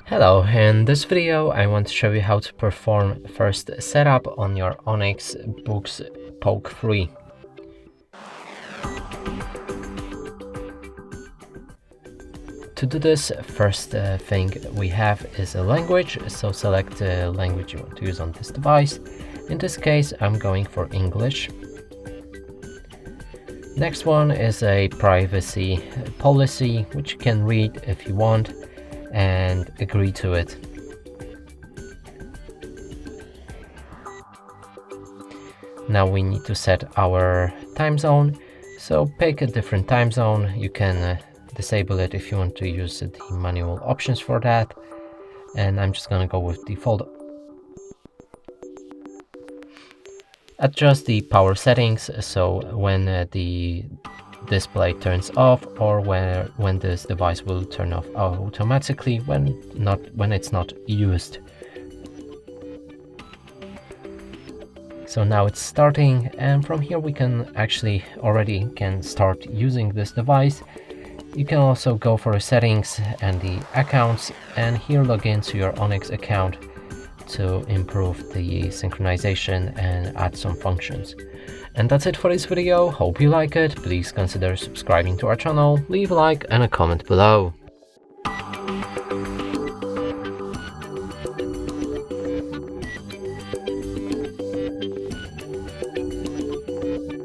Hello, in this video I want to show you how to perform first setup on your Onyx Boox Poke 3. To do this, first thing we have is a language, so select the language you want to use on this device. In this case I'm going for English. Next one is a privacy policy, which you can read if you want and agree to it. Now we need to set our time zone, so pick a different time zone. You can disable it if you want to use the manual options for that, and I'm just gonna go with default. Adjust the power settings, so when the display turns off, or when this device will turn off automatically when it's not used. So now it's starting, and from here we can actually already start using this device. You can also go for settings and the accounts, and here log into your Onyx account to improve the synchronization and add some functions. And that's it for this video. Hope you like it. Please consider subscribing to our channel, leave a like and a comment below.